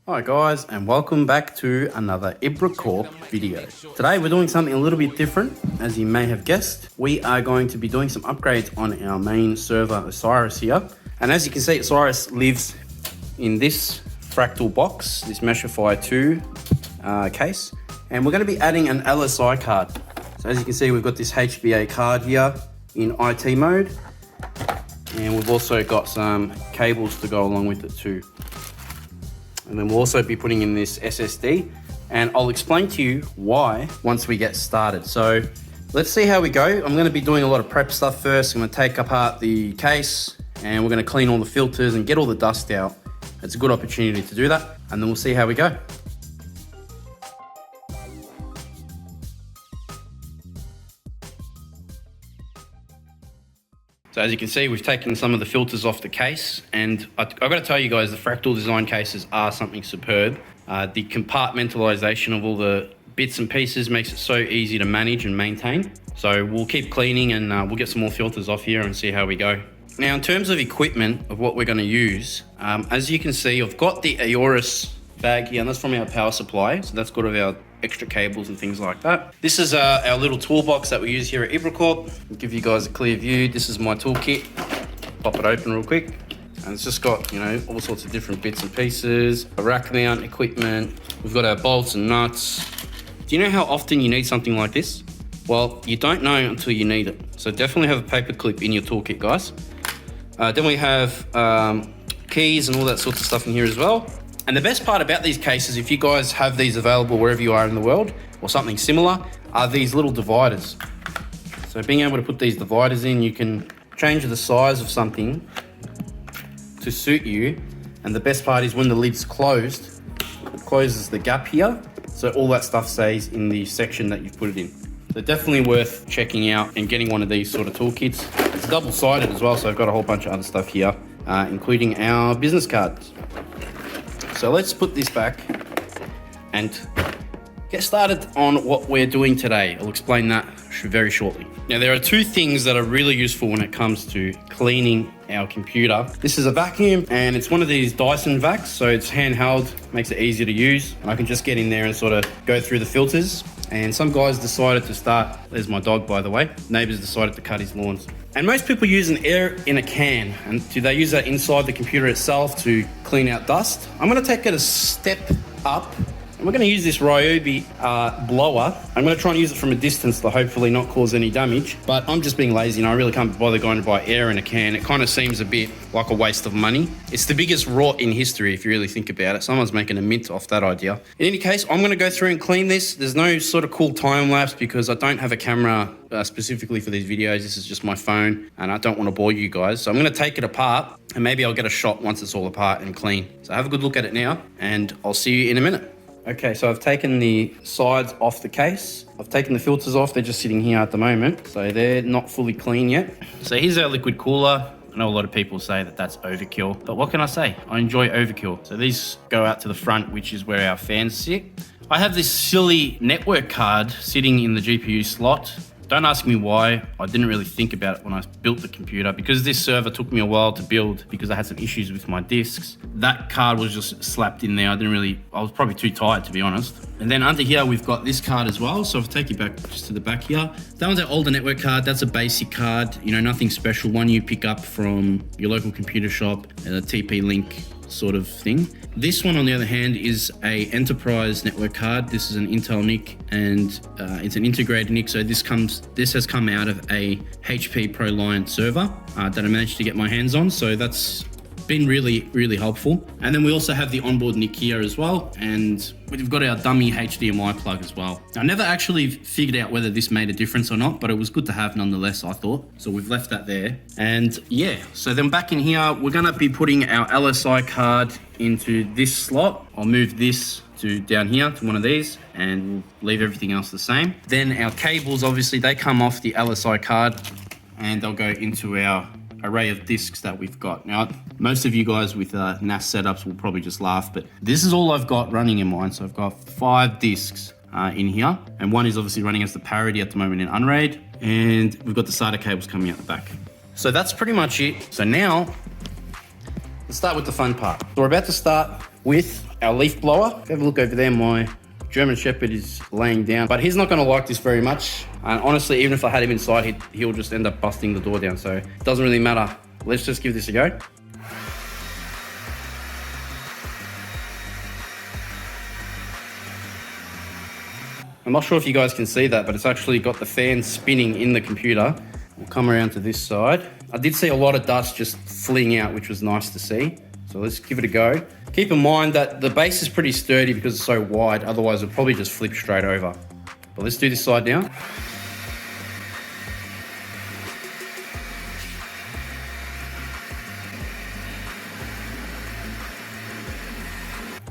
Hi guys, and welcome back to another IBRACORP video. Today we're doing something a little bit different. As you may have guessed, we are going to be doing some upgrades on our main server Osiris here. And as you can see, Osiris lives in this fractal box, this Meshify 2 case. And we're going to be adding an LSI card. So as you can see, we've got this HBA card here in IT mode. And we've also got some cables to go along with it too. And then we'll also be putting in this SSD, and I'll explain to you why once we get started. So let's see how we go. I'm going to be doing a lot of prep stuff first. I'm going to take apart the case and we're going to clean all the filters and get all the dust out. It's a good opportunity to do that, and then we'll see how we go. So as you can see, we've taken some of the filters off the case, and I've got to tell you guys, the fractal design cases are something superb. The compartmentalization of all the bits and pieces makes it so easy to manage and maintain. So we'll keep cleaning and we'll get some more filters off here and see how we go. Now, in terms of equipment of what we're going to use, as you can see, I've got the Aorus bag here, and that's from our power supply. So that's got all of our extra cables and things like that. This is our little toolbox that we use here at IBRACORP. I'll give you guys a clear view. This is my toolkit. Pop it open real quick. And it's just got, you know, all sorts of different bits and pieces, a rack mount equipment. We've got our bolts and nuts. Do you know how often you need something like this? Well, you don't know until you need it. So definitely have a paper clip in your toolkit, guys. Then we have keys and all that sorts of stuff in here as well. And the best part about these cases, if you guys have these available wherever you are in the world or something similar, are these little dividers. So being able to put these dividers in, you can change the size of something to suit you. And the best part is when the lid's closed, it closes the gap here. So all that stuff stays in the section that you've put it in. So definitely worth checking out and getting one of these sort of toolkits. It's double-sided as well, so I've got a whole bunch of other stuff here, including our business cards. So let's put this back and get started on what we're doing today. I'll explain that very shortly. Now, there are two things that are really useful when it comes to cleaning our computer. This is a vacuum, and it's one of these Dyson vacs, so it's handheld, makes it easier to use. And I can just get in there and sort of go through the filters. And some guys decided to start, there's my dog by the way, neighbors decided to cut his lawns. And most people use an air in a can, and do they use that inside the computer itself to clean out dust? I'm going to take it a step up, and we're going to use this Ryobi blower. I'm going to try and use it from a distance to hopefully not cause any damage, but I'm just being lazy and I really can't bother going to buy air in a can. It kind of seems a bit like a waste of money. It's the biggest rot in history if you really think about it. Someone's making a mint off that idea. In any case, I'm going to go through and clean this. There's no sort of cool time lapse because I don't have a camera specifically for these videos. This is just my phone and I don't want to bore you guys. So I'm going to take it apart and maybe I'll get a shot once it's all apart and clean. So have a good look at it now and I'll see you in a minute. Okay, so I've taken the sides off the case. I've taken the filters off. They're just sitting here at the moment. So they're not fully clean yet. So here's our liquid cooler. I know a lot of people say that that's overkill, but what can I say? I enjoy overkill. So these go out to the front, which is where our fans sit. I have this silly network card sitting in the GPU slot. Don't ask me why. I didn't really think about it when I built the computer. Because this server took me a while to build because I had some issues with my disks. That card was just slapped in there. I was probably too tired, to be honest. And then under here, we've got this card as well. So I'll take you back just to the back here. That one's our older network card. That's a basic card, you know, nothing special. One you pick up from your local computer shop, a TP-Link sort of thing. This one, on the other hand, is a enterprise network card. This is an Intel NIC, and it's an integrated NIC. So this has come out of a HP ProLiant server that I managed to get my hands on. So that's been really, really helpful. And then we also have the onboard NIC here as well. And we've got our dummy HDMI plug as well. I never actually figured out whether this made a difference or not, but it was good to have nonetheless, I thought. So we've left that there. And yeah, so then back in here, we're gonna be putting our LSI card into this slot. I'll move this to down here to one of these and we'll leave everything else the same. Then our cables, obviously they come off the LSI card and they'll go into our array of discs that we've got. Now, most of you guys with NAS setups will probably just laugh, but this is all I've got running in mine. So I've got 5 discs in here, and one is obviously running as the parity at the moment in Unraid, and we've got the SATA cables coming out the back. So that's pretty much it. So now, let's start with the fun part. So we're about to start with our leaf blower. Have a look over there, my German Shepherd is laying down, but he's not gonna like this very much. And honestly, even if I had him inside, he'll just end up busting the door down, so it doesn't really matter. Let's just give this a go. I'm not sure if you guys can see that, but it's actually got the fan spinning in the computer. We'll come around to this side. I did see a lot of dust just fleeing out, which was nice to see. So let's give it a go. Keep in mind that the base is pretty sturdy because it's so wide, otherwise it'll probably just flip straight over. But let's do this side now.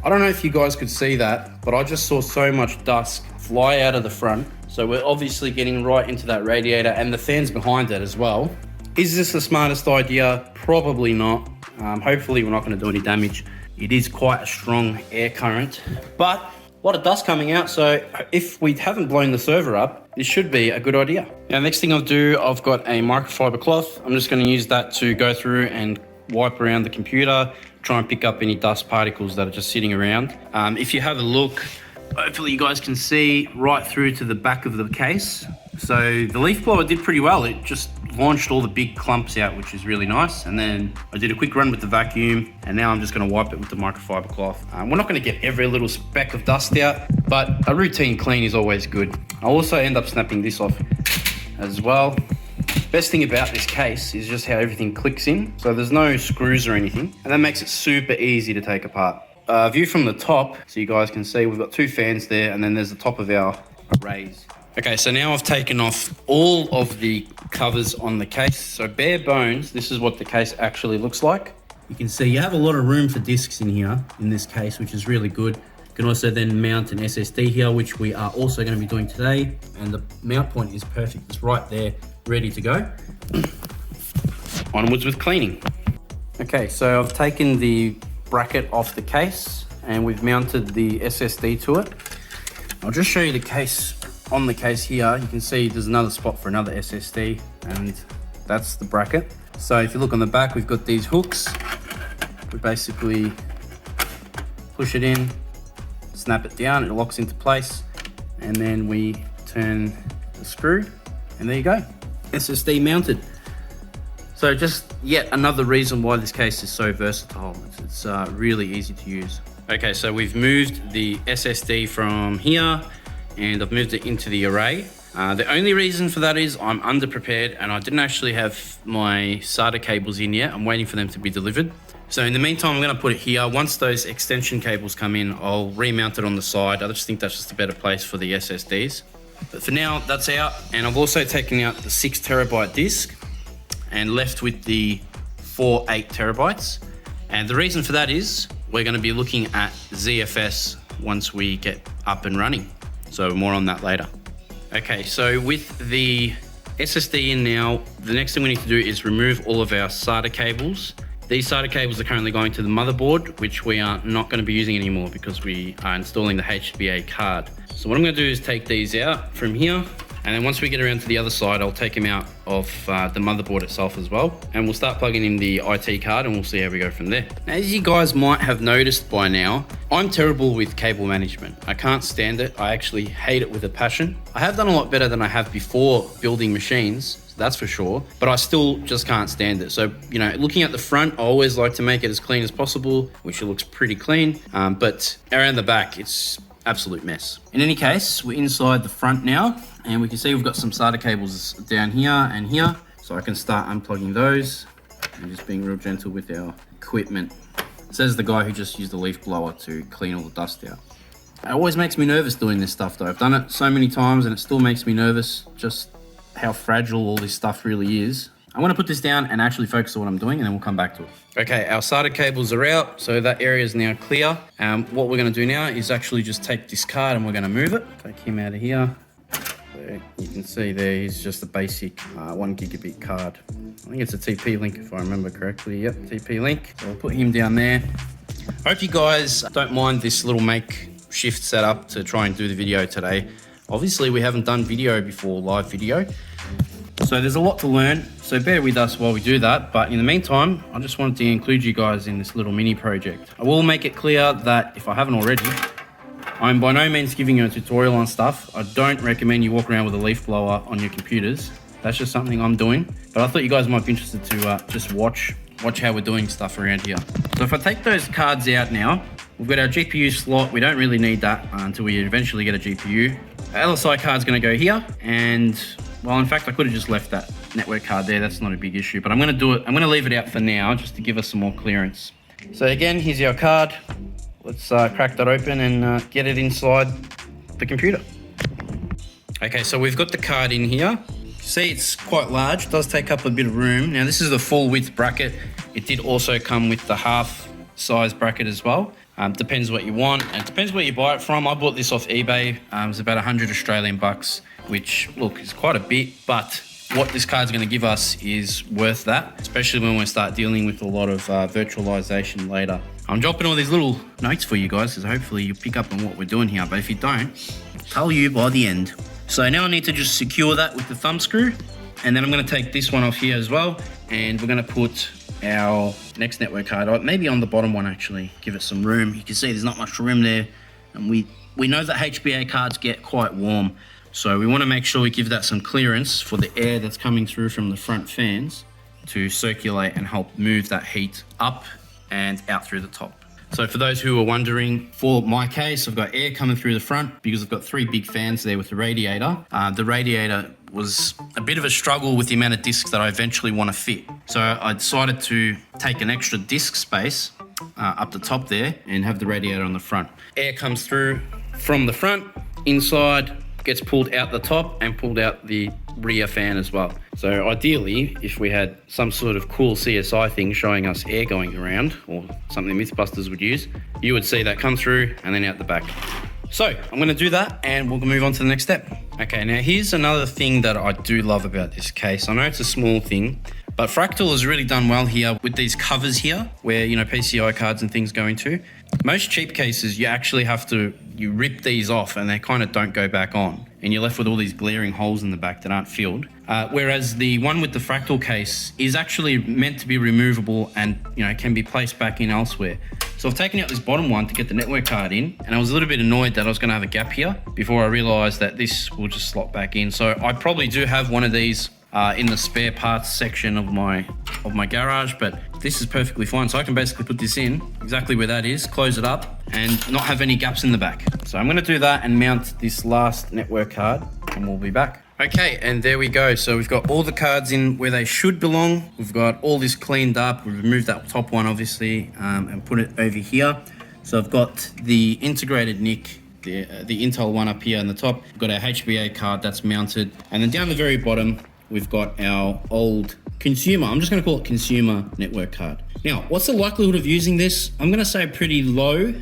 I don't know if you guys could see that, but I just saw so much dust fly out of the front. So we're obviously getting right into that radiator and the fans behind it as well. Is this the smartest idea? Probably not. Hopefully we're not going to do any damage. It is quite a strong air current, but a lot of dust coming out. So if we haven't blown the server up, this should be a good idea. Now, next thing I'll do, I've got a microfiber cloth. I'm just going to use that to go through and wipe around the computer, try and pick up any dust particles that are just sitting around. If you have a look, hopefully you guys can see right through to the back of the case. So the leaf blower did pretty well. It just launched all the big clumps out, which is really nice. And then I did a quick run with the vacuum, and now I'm just going to wipe it with the microfiber cloth. We're not going to get every little speck of dust out, but a routine clean is always good. I'll also end up snapping this off as well. Best thing about this case is just how everything clicks in. So there's no screws or anything, and that makes it super easy to take apart. View from the top, so you guys can see we've got two fans there, and then there's the top of our arrays. Okay, so now I've taken off all of the covers on the case. So bare bones, this is what the case actually looks like. You can see you have a lot of room for discs in here, in this case, which is really good. You can also then mount an SSD here, which we are also going to be doing today. And the mount point is perfect. It's right there, ready to go. Onwards with cleaning. Okay, so I've taken the bracket off the case and we've mounted the SSD to it. I'll just show you the case. On the case here, you can see there's another spot for another SSD, and that's the bracket. So if you look on the back, we've got these hooks. We basically push it in, snap it down, it locks into place, and then we turn the screw, and there you go, SSD mounted. So just yet another reason why this case is so versatile. It's really easy to use. Okay, so we've moved the SSD from here, and I've moved it into the array. The only reason for that is I'm underprepared and I didn't actually have my SATA cables in yet. I'm waiting for them to be delivered. So in the meantime, I'm gonna put it here. Once those extension cables come in, I'll remount it on the side. I just think that's just a better place for the SSDs. But for now, that's out. And I've also taken out the 6 terabyte disk and left with the 4 8 terabytes. And the reason for that is we're gonna be looking at ZFS once we get up and running. So more on that later. Okay, so with the SSD in now, the next thing we need to do is remove all of our SATA cables. These SATA cables are currently going to the motherboard, which we are not going to be using anymore because we are installing the HBA card. So what I'm going to do is take these out from here, and then once we get around to the other side, I'll take them out of the motherboard itself as well. And we'll start plugging in the IT card and we'll see how we go from there. Now, as you guys might have noticed by now, I'm terrible with cable management. I can't stand it. I actually hate it with a passion. I have done a lot better than I have before building machines, that's for sure, but I still just can't stand it. So, you know, looking at the front, I always like to make it as clean as possible, which it looks pretty clean, but around the back, it's absolute mess. In any case, we're inside the front now, and we can see we've got some SATA cables down here and here, so I can start unplugging those and just being real gentle with our equipment. Says the guy who just used the leaf blower to clean all the dust out. It always makes me nervous doing this stuff though. I've done it so many times and it still makes me nervous just how fragile all this stuff really is. I want to put this down and actually focus on what I'm doing, and then we'll come back to it. Okay, our SATA cables are out, so that area is now clear. What we're going to do now is actually just take this card and we're going to move it. Take him out of here. There, you can see there he's just a basic 1 gigabit card. I think it's a TP-Link if I remember correctly. Yep, TP-Link. So we'll put him down there. I hope you guys don't mind this little makeshift setup to try and do the video today. Obviously, we haven't done video before, live video. So there's a lot to learn, so bear with us while we do that. But in the meantime, I just wanted to include you guys in this little mini project. I will make it clear that if I haven't already, I'm by no means giving you a tutorial on stuff. I don't recommend you walk around with a Leafblower on your computers. That's just something I'm doing. But I thought you guys might be interested to just watch how we're doing stuff around here. So if I take those cards out now, we've got our GPU slot. We don't really need that until we eventually get a GPU. Our LSI card's gonna go here, and well, in fact, I could have just left that network card there. That's not a big issue, but I'm gonna do it. I'm gonna leave it out for now just to give us some more clearance. So again, here's our card. Let's crack that open and get it inside the computer. Okay, so we've got the card in here. See, it's quite large, it does take up a bit of room. Now this is the full width bracket. It did also come with the half size bracket as well. Depends what you want, and it depends where you buy it from. I bought this off eBay. It was about 100 Australian bucks, which look, is quite a bit, but what this card's gonna give us is worth that, especially when we start dealing with a lot of virtualization later. I'm dropping all these little notes for you guys, because hopefully you pick up on what we're doing here, but if you don't, I'll tell you by the end. So now I need to just secure that with the thumb screw, and then I'm gonna take this one off here as well, and we're gonna put our next network card, maybe on the bottom one actually, give it some room. You can see there's not much room there, and we know that HBA cards get quite warm, so we wanna make sure we give that some clearance for the air that's coming through from the front fans to circulate and help move that heat up and out through the top. So for those who are wondering, for my case, I've got air coming through the front because I've got 3 big fans there with the radiator. The radiator was a bit of a struggle with the amount of discs that I eventually want to fit. So I decided to take an extra disc space up the top there and have the radiator on the front. Air comes through from the front, inside, gets pulled out the top and pulled out the rear fan as well. So ideally, if we had some sort of cool CSI thing showing us air going around, or something Mythbusters would use, you would see that come through and then out the back. So I'm gonna do that and we'll move on to the next step. Okay, now here's another thing that I do love about this case. I know it's a small thing, but Fractal has really done well here with these covers here, where, you know, PCI cards and things go into. Most cheap cases, you actually have to, you rip these off and they kind of don't go back on. And you're left with all these glaring holes in the back that aren't filled. Whereas the one with the Fractal case is actually meant to be removable and, you know, can be placed back in elsewhere. So I've taken out this bottom one to get the network card in, and I was a little bit annoyed that I was gonna have a gap here before I realized that this will just slot back in. So I probably do have one of these in the spare parts section of my garage, but this is perfectly fine. So I can basically put this in exactly where that is, close it up, and not have any gaps in the back. So I'm gonna do that and mount this last network card, and we'll be back. Okay, and there we go. So we've got all the cards in where they should belong. We've got all this cleaned up. We've removed that top one, obviously, and put it over here. So I've got the integrated NIC, the Intel one up here on the top. We've got our HBA card that's mounted. And then down the very bottom, we've got our old consumer, I'm just gonna call it consumer network card. Now, what's the likelihood of using this? I'm gonna say pretty low.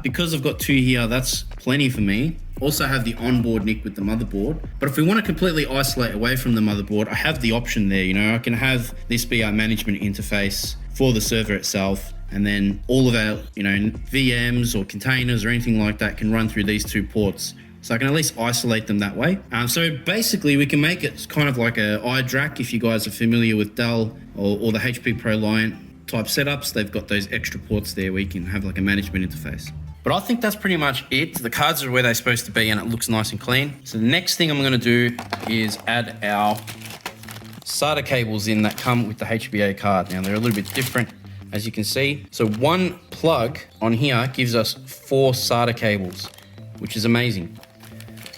Because I've got 2 here, that's plenty for me. Also have the onboard NIC with the motherboard. But if we wanna completely isolate away from the motherboard, I have the option there, you know, I can have this be our management interface for the server itself, and then all of our, you know, VMs or containers or anything like that can run through these 2 ports. So I can at least isolate them that way. So basically we can make it kind of like a iDRAC, if you guys are familiar with DELL or the HP ProLiant type setups. They've got those extra ports there where you can have like a management interface. But I think that's pretty much it. The cards are where they're supposed to be and it looks nice and clean. So the next thing I'm gonna do is add our SATA cables in that come with the HBA card. Now they're a little bit different, as you can see. So one plug on here gives us 4 SATA cables, which is amazing.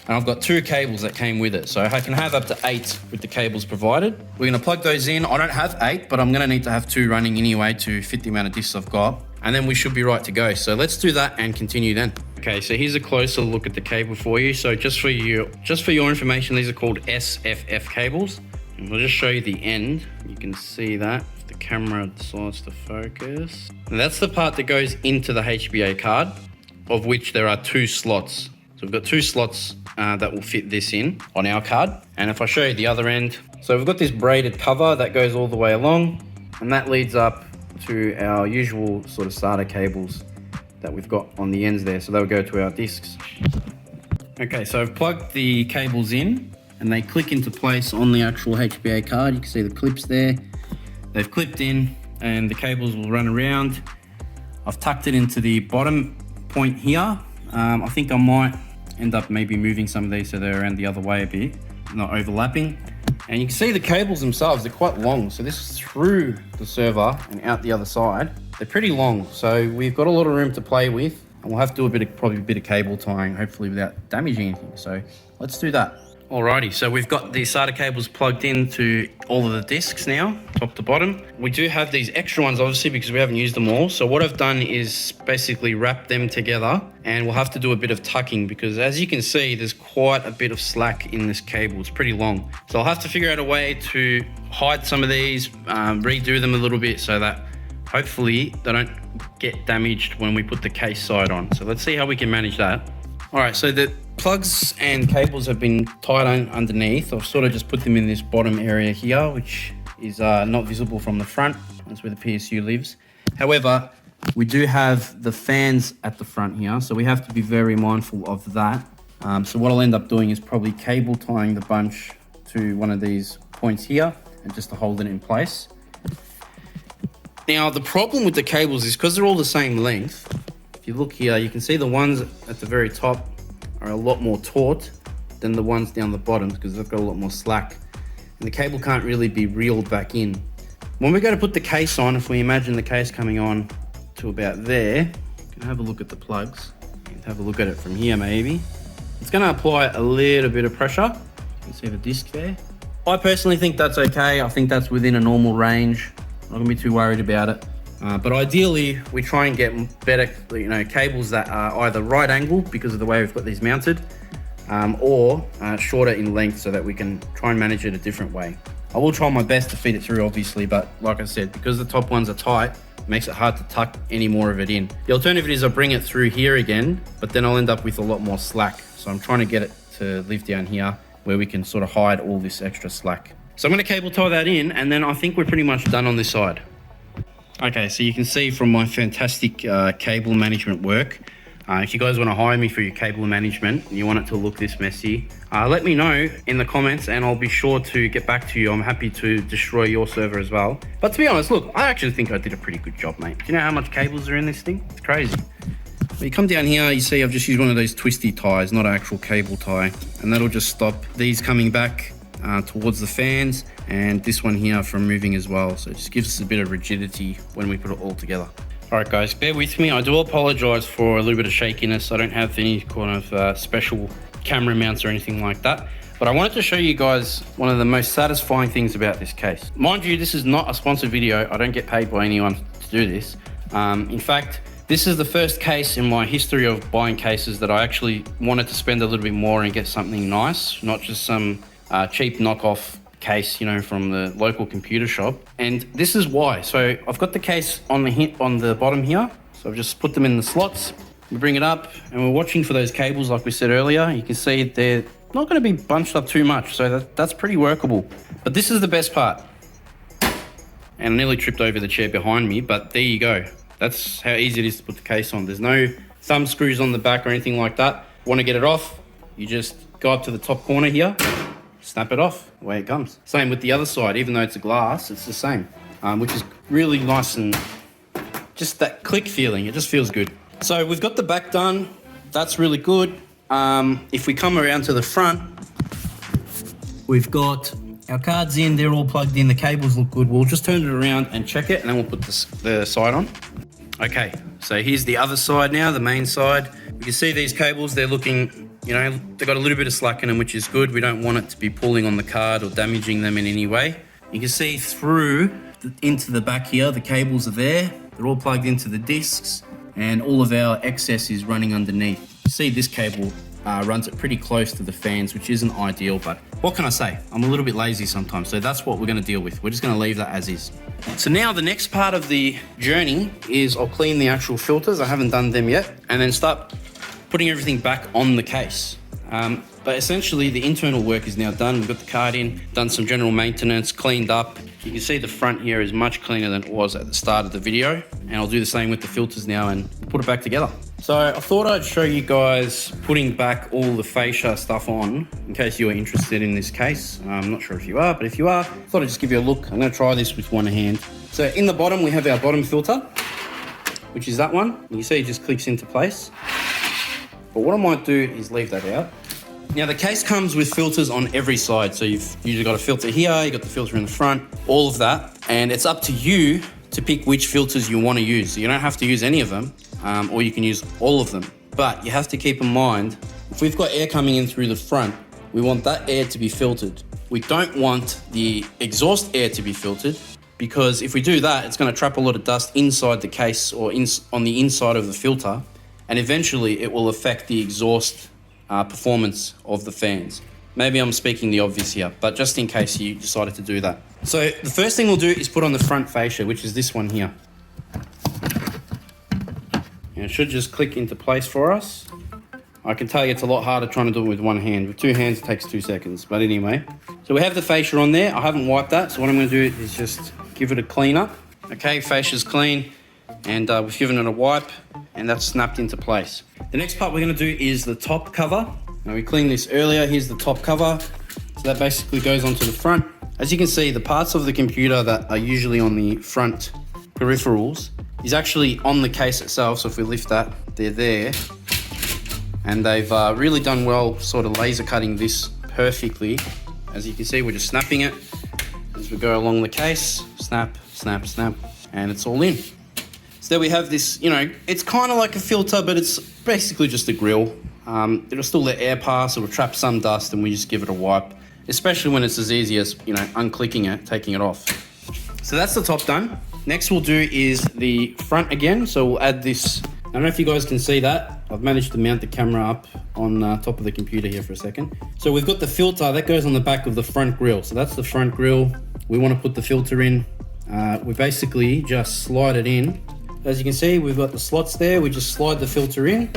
And I've got 2 cables that came with it. So I can have up to 8 with the cables provided. We're gonna plug those in. I don't have 8, but I'm gonna need to have 2 running anyway to fit the amount of discs I've got. And then we should be right to go. So let's do that and continue then. Okay, so here's a closer look at the cable for you. So just for your information, these are called SFF cables. And we'll just show you the end. You can see that if the camera decides to focus. And that's the part that goes into the HBA card, of which there are 2 slots. So we've got 2 slots that will fit this in on our card. And if I show you the other end, so we've got this braided cover that goes all the way along, and that leads up to our usual sort of SATA cables that we've got on the ends there. So they'll go to our discs. Okay, so I've plugged the cables in and they click into place on the actual HBA card. You can see the clips there. They've clipped in and the cables will run around. I've tucked it into the bottom point here. I think I might end up maybe moving some of these so they're around the other way a bit, not overlapping. And you can see the cables themselves, they're quite long. So this is through the server and out the other side. They're pretty long, so we've got a lot of room to play with, and we'll have to do probably a bit of cable tying, hopefully without damaging anything. So let's do that. Alrighty, so we've got the SATA cables plugged into all of the discs now, top to bottom. We do have these extra ones, obviously, because we haven't used them all. So what I've done is basically wrap them together, and we'll have to do a bit of tucking because, as you can see, there's quite a bit of slack in this cable. It's pretty long. So I'll have to figure out a way to hide some of these, redo them a little bit so that hopefully they don't get damaged when we put the case side on. So let's see how we can manage that. All right, so the plugs and cables have been tied on underneath. I've sort of just put them in this bottom area here, which is not visible from the front. That's where the PSU lives. However, we do have the fans at the front here, so we have to be very mindful of that. So what I'll end up doing is probably cable tying the bunch to one of these points here and just to hold it in place. Now, the problem with the cables is because they're all the same length. If you look here, you can see the ones at the very top are a lot more taut than the ones down the bottom because they've got a lot more slack. And the cable can't really be reeled back in. When we go to put the case on, if we imagine the case coming on to about there, you can have a look at the plugs. You can have a look at it from here maybe. It's going to apply a little bit of pressure. You can see the disc there. I personally think that's okay. I think that's within a normal range. I'm not going to be too worried about it. But ideally, we try and get better, cables that are either right angle because of the way we've got these mounted, or shorter in length so that we can try and manage it a different way. I will try my best to feed it through, obviously, but like I said, because the top ones are tight, it makes it hard to tuck any more of it in. The alternative is I bring it through here again, but then I'll end up with a lot more slack. So I'm trying to get it to live down here where we can sort of hide all this extra slack. So I'm going to cable tie that in, and then I think we're pretty much done on this side. Okay, so you can see from my fantastic cable management work, if you guys want to hire me for your cable management and you want it to look this messy, let me know in the comments and I'll be sure to get back to you. I'm happy to destroy your server as well. But to be honest, look, I actually think I did a pretty good job, mate. Do you know how much cables are in this thing? It's crazy. When you come down here, you see I've just used one of those twisty ties, not an actual cable tie, and that'll just stop these coming back towards the fans, and this one here from moving as well. So it just gives us a bit of rigidity when we put it all together. All right, guys, bear with me. I do apologize for a little bit of shakiness. I don't have any kind of special camera mounts or anything like that. But I wanted to show you guys one of the most satisfying things about this case. Mind you, this is not a sponsored video. I don't get paid by anyone to do this. In fact, this is the first case in my history of buying cases that I actually wanted to spend a little bit more and get something nice, not just some cheap knockoff case, from the local computer shop. And this is why. So I've got the case on the bottom here. So I've just put them in the slots. We bring it up and we're watching for those cables like we said earlier. You can see they're not going to be bunched up too much. So that's pretty workable. But this is the best part. And I nearly tripped over the chair behind me, but there you go. That's how easy it is to put the case on. There's no thumb screws on the back or anything like that. Want to get it off, you just go up to the top corner here, snap it off, away it comes. Same with the other side, even though it's a glass, it's the same, which is really nice and just that click feeling, it just feels good. So we've got the back done, that's really good. If we come around to the front, we've got our cards in, they're all plugged in, the cables look good. We'll just turn it around and check it and then we'll put the side on. Okay, so here's the other side now, the main side. You can see these cables, they're looking, they've got a little bit of slack in them, which is good. We don't want it to be pulling on the card or damaging them in any way. You can see through into the back here, the cables are there. They're all plugged into the discs and all of our excess is running underneath. You see this cable runs it pretty close to the fans, which isn't ideal, but what can I say? I'm a little bit lazy sometimes, so that's what we're going to deal with. We're just going to leave that as is. So now the next part of the journey is I'll clean the actual filters. I haven't done them yet, and then start putting everything back on the case. But essentially the internal work is now done. We've got the card in, done some general maintenance, cleaned up. You can see the front here is much cleaner than it was at the start of the video. And I'll do the same with the filters now and put it back together. So I thought I'd show you guys putting back all the fascia stuff on in case you're interested in this case. I'm not sure if you are, but if you are, I thought I'd just give you a look. I'm going to try this with one hand. So in the bottom, we have our bottom filter, which is that one. You see it just clicks into place. But what I might do is leave that out. Now the case comes with filters on every side. So you've usually got a filter here, you've got the filter in the front, all of that. And it's up to you to pick which filters you want to use. So you don't have to use any of them. Or you can use all of them. But you have to keep in mind, if we've got air coming in through the front, we want that air to be filtered. We don't want the exhaust air to be filtered, because if we do that, it's going to trap a lot of dust inside the case or on the inside of the filter, and eventually it will affect the exhaust performance of the fans. Maybe I'm speaking the obvious here, but just in case you decided to do that. So the first thing we'll do is put on the front fascia, which is this one here. And it should just click into place for us. I can tell you it's a lot harder trying to do it with one hand. With two hands, it takes 2 seconds. But anyway, so we have the fascia on there. I haven't wiped that, so what I'm going to do is just give it a clean up. Okay, fascia's clean, and we've given it a wipe, and that's snapped into place. The next part we're going to do is the top cover. Now we cleaned this earlier. Here's the top cover. So that basically goes onto the front. As you can see, the parts of the computer that are usually on the front peripherals is actually on the case itself. So if we lift that, they're there. And they've really done well sort of laser cutting this perfectly. As you can see, we're just snapping it as we go along the case. Snap, snap, snap, and it's all in. So there we have this, you know, it's kind of like a filter, but it's basically just a grill. It'll still let air pass, it'll trap some dust, and we just give it a wipe, especially when it's as easy as, you know, unclicking it, taking it off. So that's the top done. Next we'll do is the front again. So we'll add this. I don't know if you guys can see that. I've managed to mount the camera up on top of the computer here for a second. So we've got the filter that goes on the back of the front grille. So that's the front grille. We want to put the filter in. We basically just slide it in. As you can see, we've got the slots there. We just slide the filter in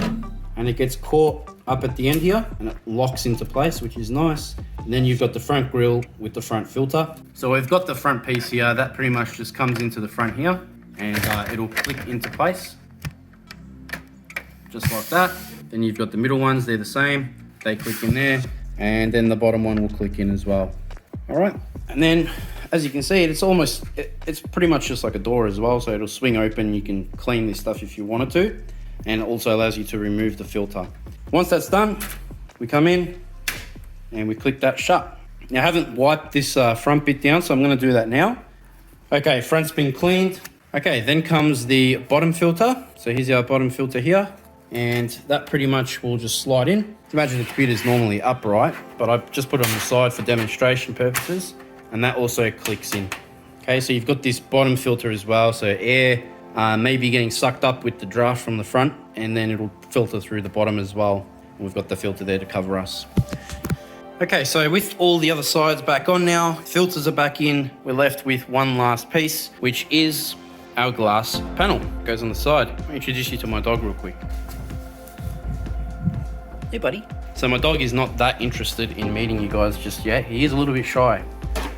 and it gets caught up at the end here and it locks into place, which is nice. And then you've got the front grille with the front filter. So we've got the front piece here. That pretty much just comes into the front here and it'll click into place. Just like that. Then you've got the middle ones, they're the same. They click in there, and then the bottom one will click in as well. All right, and then as you can see, it's pretty much just like a door as well. So it'll swing open, you can clean this stuff if you wanted to, and it also allows you to remove the filter. Once that's done, we come in and we click that shut. Now I haven't wiped this front bit down, so I'm gonna do that now. Okay, front's been cleaned. Okay, then comes the bottom filter. So here's our bottom filter here. And that pretty much will just slide in. Imagine the computer is normally upright, but I've just put it on the side for demonstration purposes, and that also clicks in. Okay, so you've got this bottom filter as well, so air may be getting sucked up with the draft from the front, and then it'll filter through the bottom as well. And we've got the filter there to cover us. Okay, so with all the other sides back on now, filters are back in, we're left with one last piece, which is our glass panel. It goes on the side. Let me introduce you to my dog real quick. Hey buddy. So my dog is not that interested in meeting you guys just yet. He is a little bit shy,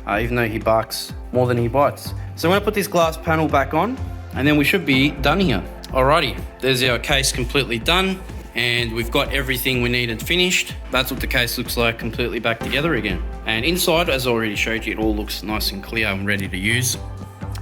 even though he barks more than he bites. So I'm gonna put this glass panel back on and then we should be done here. Alrighty, there's our case completely done and we've got everything we needed finished. That's what the case looks like, completely back together again. And inside, as I already showed you, it all looks nice and clear and ready to use.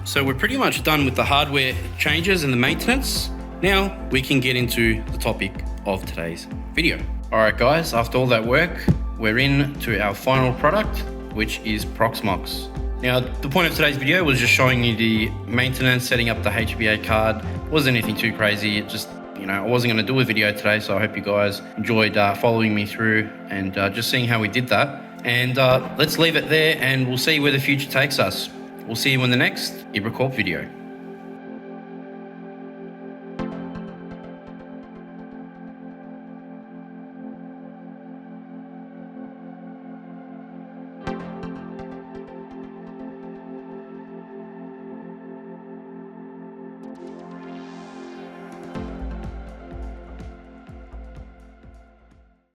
So we're pretty much done with the hardware changes and the maintenance. Now we can get into the topic of today's video. All right, guys, after all that work, we're in to our final product, which is proxmox. Now, the point of today's video was just showing you the maintenance, setting up the HBA card. It wasn't anything too crazy. It just, you know, I wasn't going to do a video today, so I hope you guys enjoyed following me through and just seeing how we did that. And let's leave it there and we'll see where the future takes us. We'll see you in the next IBRACORP video.